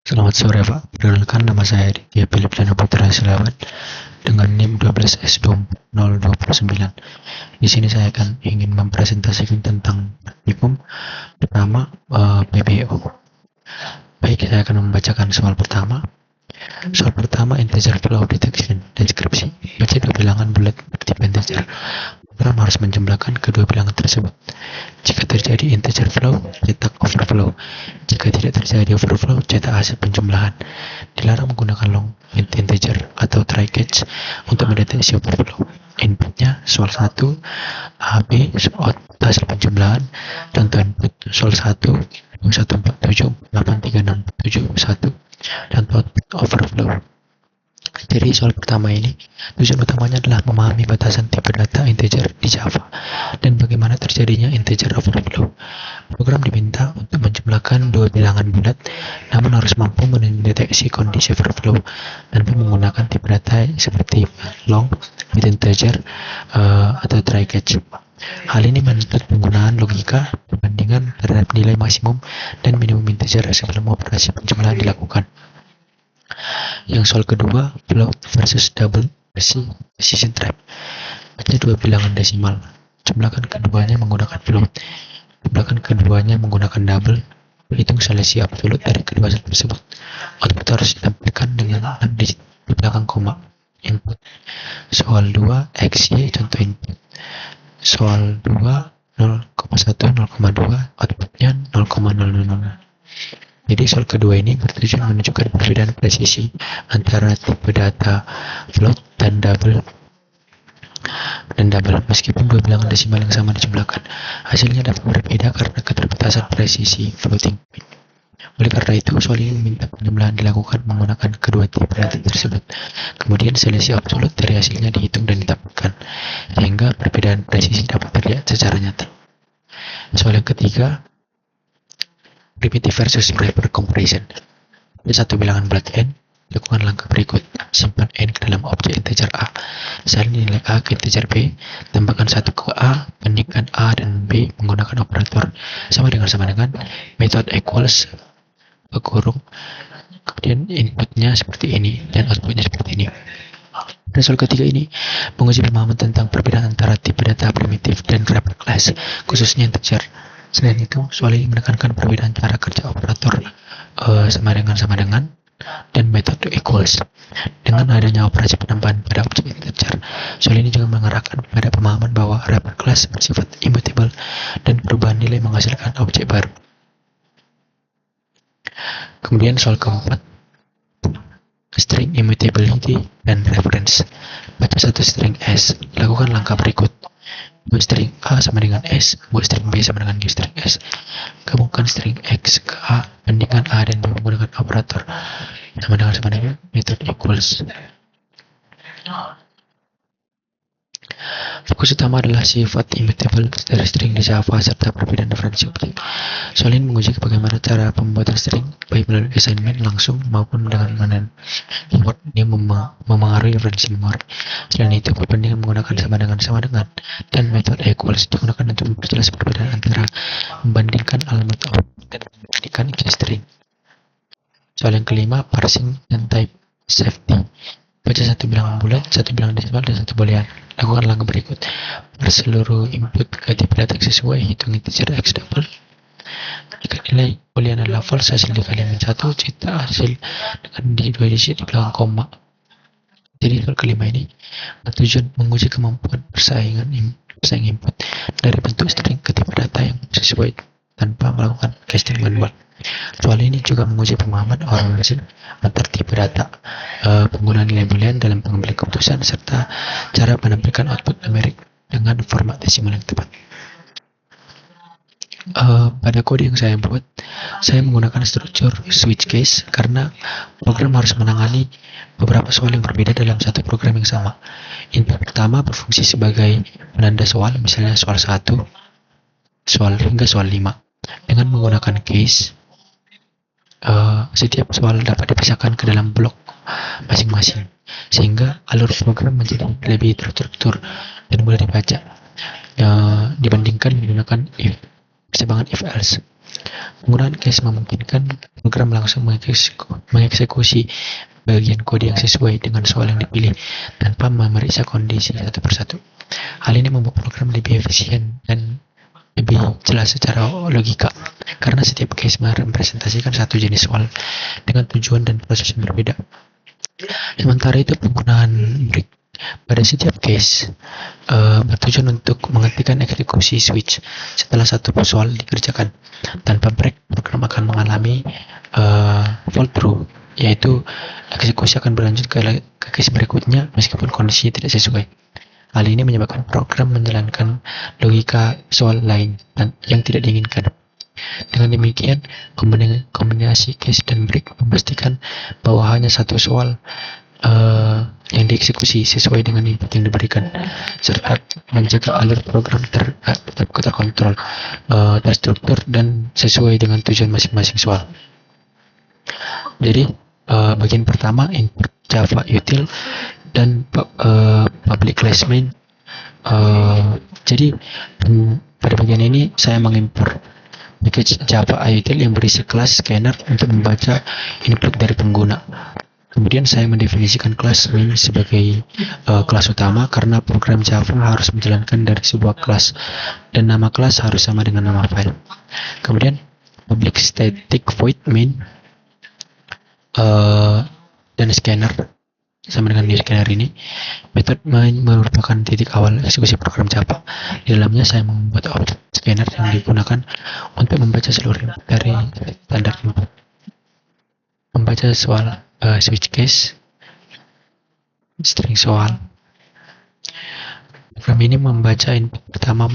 Selamat sore Pak, perkenalkan nama saya Aditya Philip Dana Putra Silawan dengan NIM 12S2029. Di sini saya akan ingin mempresentasikan tentang praktikum pertama PBO. Baik, saya akan membacakan soal pertama. Soal pertama, integer flow detection. Deskripsi: baca dua bilangan bulat bertipe integer. Program harus menjumlahkan kedua bilangan tersebut. Jika terjadi integer flow, cetak overflow. Jika tidak terjadi overflow, cetak hasil penjumlahan. Dilarang menggunakan long integer atau try catch untuk mendeteksi overflow. Inputnya soal 1, A, B, output hasil penjumlahan. Contoh input soal 1, 21478367 dan output overflow. Jadi soal pertama ini, tujuan utamanya adalah memahami batasan tipe data integer di Java dan bagaimana terjadinya integer overflow. Program diminta untuk menjumlahkan dua bilangan bulat, namun harus mampu mendeteksi kondisi overflow tanpa menggunakan tipe data seperti long, with integer, atau try catch. Hal ini menuntut penggunaan logika perbandingan terhadap nilai maksimum dan minimum integer sebelum operasi penjumlahan dilakukan. Yang soal kedua, float versus double precision trap. Baca dua bilangan desimal, jumlahkan keduanya menggunakan float, jumlahkan keduanya menggunakan double, hitung selisih absolut dari kedua hasil tersebut. Output harus ditampilkan dengan 6 digit di belakang koma. Input soal 2 XY, contoh input soal 2 0,1 0,2, outputnya 0,000. Jadi soal kedua ini bertujuan menunjukkan perbedaan presisi antara tipe data float dan double. Meskipun dua bilangan desimal yang sama dijumlahkan, hasilnya dapat berbeda karena keterbatasan presisi floating point. Oleh karena itu, soal ini meminta penjumlahan dilakukan menggunakan kedua tipe data tersebut. Kemudian selisih absolut dari hasilnya dihitung dan ditampilkan, sehingga perbedaan presisi dapat terlihat secara nyata. Soal yang ketiga, primitive versus wrapper comparison. Pada satu bilangan bulat n, lakukan langkah berikut. Simpan n ke dalam objek integer a. Salin nilai a ke integer b. Tambahkan 1 ke a. Bandingkan a dan b menggunakan operator sama dengan method equals kurung. Kemudian inputnya seperti ini dan outputnya seperti ini. Dan soal ketiga ini menguji pemahaman tentang perbedaan antara tipe data primitif dan wrapper class, khususnya integer. Selain itu, soal ini menekankan perbedaan cara kerja operator sama dengan dan metode equals. Dengan adanya operasi penambahan pada objek integer, soal ini juga mengarahkan pada pemahaman bahwa wrapper class bersifat immutable dan perubahan nilai menghasilkan objek baru. Kemudian soal keempat, string immutability dan reference. Baca satu string S, lakukan langkah berikut. Buat string A sama dengan S, buat string B sama dengan string S. Gabungkan string X ke A, bandingkan A dan B menggunakan operator sama dengan method equals. Fokus utama adalah sifat immutable dari string di Java serta perbedaan referensi objek. Soal ini menguji bagaimana cara pembuatan string, baik melalui assignment langsung maupun dengan keyword yang memengaruhi referensi memori. Selain itu, perbandingan menggunakan sama dengan dan method equals digunakan untuk memperjelas perbedaan antara membandingkan alamat objek dan membandingkan isi string. Soal yang kelima, parsing dan type safety. Baca satu bilangan bulat, satu bilangan desimal, dan satu boolean. Lakukan langkah berikut. Seluruh input ke tipe data sesuai, hitung integer x double. Jika nilai boolean adalah false, hasil dikali min 1, cetak hasil dengan dua digit di belakang koma. Jadi soal kelima ini bertujuan menguji kemampuan bersaing input dari bentuk string ke tipe data yang sesuai tanpa melakukan casting manual. Soal ini juga menguji pemahaman organisasi antar tipe data, penggunaan nilai boolean dalam pengambilan keputusan, serta cara menampilkan output numerik dengan format desimal yang tepat. Pada kode yang saya buat, saya menggunakan struktur switch case karena program harus menangani beberapa soal yang berbeda dalam satu program yang sama. Input pertama berfungsi sebagai penanda soal, misalnya soal 1, hingga soal 5. Dengan menggunakan case, setiap soal dapat dipisahkan ke dalam blok masing-masing, sehingga alur program menjadi lebih terstruktur dan mudah dibaca dibandingkan menggunakan pertimbangan if else. Penggunaan case memungkinkan program langsung mengeksekusi bagian kode yang sesuai dengan soal yang dipilih tanpa memeriksa kondisi satu persatu. Hal ini membuat program lebih efisien dan lebih jelas secara logika, karena setiap case merepresentasikan satu jenis soal dengan tujuan dan proses yang berbeda. Sementara itu, penggunaan break pada setiap case bertujuan untuk menghentikan eksekusi switch setelah satu soal dikerjakan. Tanpa break, program akan mengalami fall through, yaitu eksekusi akan berlanjut ke case berikutnya meskipun kondisinya tidak sesuai. Hal ini menyebabkan program menjalankan logika soal lain yang tidak diinginkan. Dengan demikian, kombinasi case dan break memastikan bahwa hanya satu soal yang dieksekusi sesuai dengan input yang diberikan, serta menjaga alur program terkontrol, terstruktur, dan sesuai dengan tujuan masing-masing soal. Jadi, bagian pertama, import Java util dan public class main. Jadi pada bagian ini saya mengimpor package Java util yang berisi kelas scanner untuk membaca input dari pengguna. Kemudian saya mendefinisikan kelas main sebagai kelas utama, karena program Java harus menjalankan dari sebuah kelas dan nama kelas harus sama dengan nama file. Kemudian public static void main dan scanner sama dengan di scanner ini. Metode main merupakan titik awal eksekusi program Java. Di dalamnya saya membuat objek scanner yang digunakan untuk membaca seluruh input dari standar input, membaca soal switch case, string soal. Program ini membaca input pertama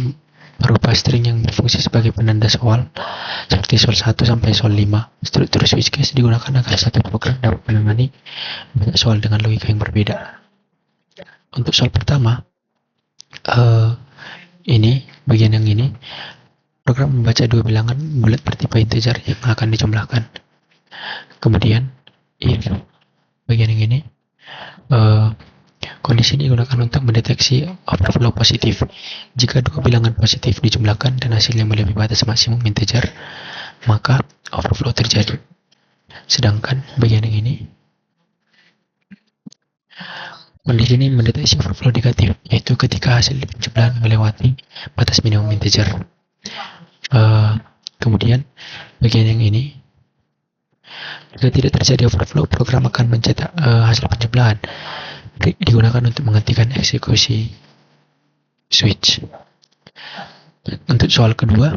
berupa string yang berfungsi sebagai penanda soal, seperti soal 1 sampai soal 5. Struktur switch case digunakan agar satu program dapat menangani banyak soal dengan logika yang berbeda. Untuk soal pertama, bagian yang ini, program membaca dua bilangan bulat bertipe integer yang akan dijumlahkan. Kemudian, bagian yang ini, kondisi ini digunakan untuk mendeteksi overflow positif. Jika dua bilangan positif dijumlahkan dan hasilnya melebihi batas maksimum integer, maka overflow terjadi. Sedangkan bagian yang ini, kondisi ini mendeteksi overflow negatif, yaitu ketika hasil penjumlahan melewati batas minimum integer. Kemudian bagian yang ini, jika tidak terjadi overflow, program akan mencetak hasil penjumlahan. Break digunakan untuk menghentikan eksekusi switch. Untuk soal kedua,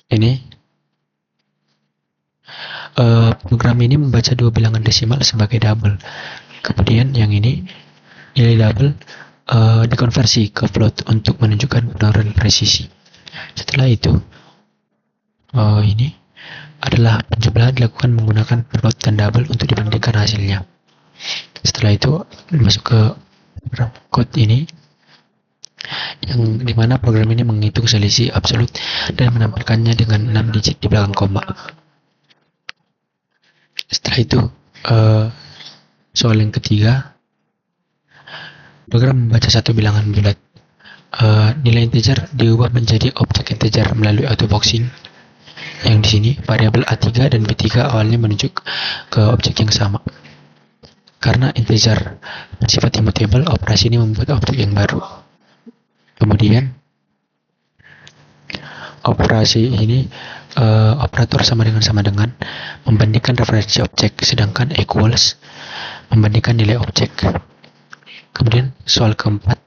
ini program ini membaca dua bilangan desimal sebagai double. Kemudian yang ini, nilai double dikonversi ke float untuk menunjukkan penurunan presisi. Setelah itu, ini adalah penjumlahan dilakukan menggunakan float dan double untuk dibandingkan hasilnya. Setelah itu masuk ke program code ini, yang dimana program ini menghitung selisih absolut dan menampilkannya dengan 6 digit di belakang koma. Setelah itu soal yang ketiga, program membaca satu bilangan bulat. Nilai integer diubah menjadi objek integer melalui autoboxing. Yang di sini variabel A3 dan B3 awalnya menunjuk ke objek yang sama. Karena integer bersifat immutable, operasi ini membuat objek yang baru. Kemudian operasi ini, operator sama dengan membandingkan referensi objek, sedangkan equals membandingkan nilai objek. Kemudian soal keempat,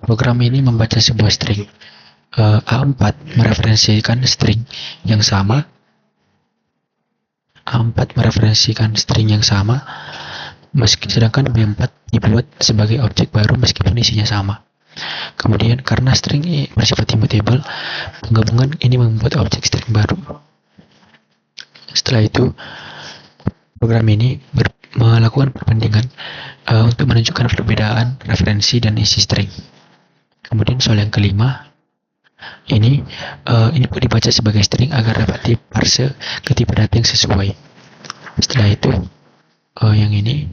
program ini membaca sebuah string. A4 mereferensikan string yang sama. A4 mereferensikan string yang sama, sedangkan B4 dibuat sebagai objek baru meskipun isinya sama. Kemudian karena string ini bersifat immutable, penggabungan ini membuat objek string baru. Setelah itu, program ini melakukan perbandingan untuk menunjukkan perbedaan referensi dan isi string. Kemudian soal yang kelima, ini input dibaca sebagai string agar dapat diparse ke tipe data yang sesuai. Setelah itu, yang ini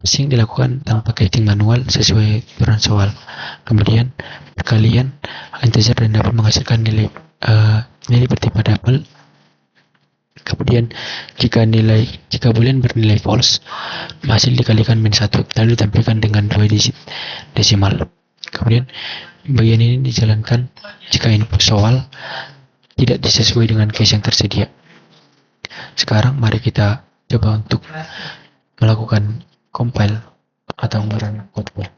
Parsing dilakukan tanpa casing manual sesuai aturan soal. Kemudian perkalian integer dan dapat menghasilkan nilai bertipe double. Kemudian jika boolean bernilai false, hasil dikalikan min 1 lalu ditampilkan dengan 2 digit desimal. Kemudian bagian ini dijalankan jika input soal tidak disesuai dengan case yang tersedia. Sekarang mari kita coba untuk melakukan compile atau merun code-nya.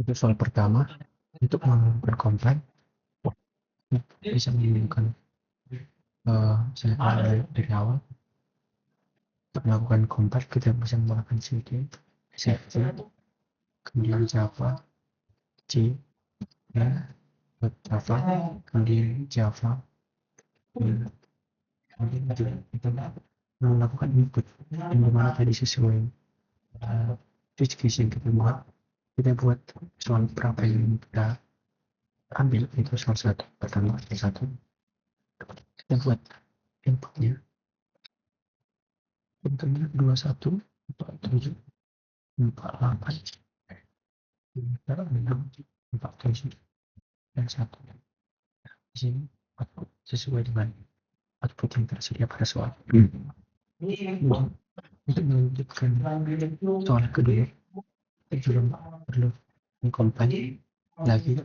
Itu soal pertama. Untuk melakukan compile bisa menggunakan saya dari awal. Untuk melakukan compile kita bisa menggunakan cd cfg kemudian java c ya java kemudian java kemudian kita melakukan input yang dimana tadi sesuai switch case yang kita buat soal berapa yang kita ambil itu soal satu pertama satu kita buat inputnya bentuknya 21 47 48 47 dan 1 di sini output sesuai dengan output yang tersedia pada soal. Untuk melanjutkan soal kedua kita juga perlu mengcompile lagi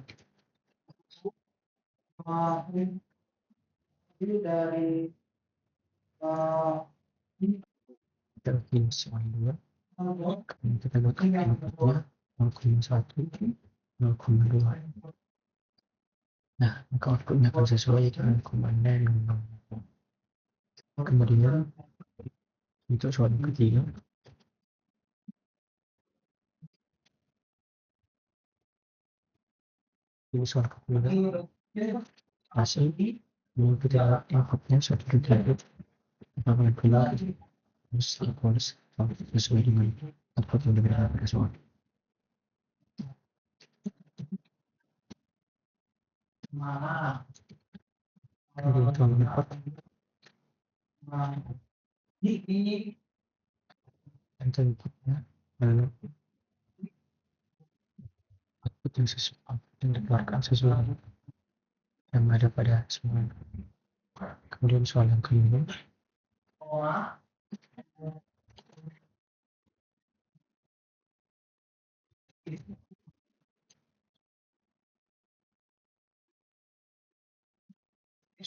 kita pilih soal 2 kemudian kita buat inputnya 0,1 0,2 nah maka outputnya akan sesuai dengan komandan kemudian untuk soal ketiga ini soal ketiga masih kita inputnya suatu detik apabila keluar harus sesuai dengan output yang diberikan pada soal. Kemudian kita mendapat dan inputnya lalu output yang sesuai yang dikeluarkan sesuai yang ada pada semua. Kemudian soal yang kelima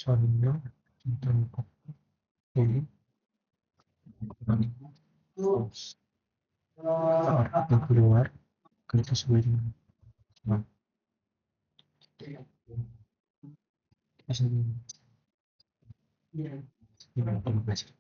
soal ini tentang ini output yang keluar kalau sesuai dengan terima kasih.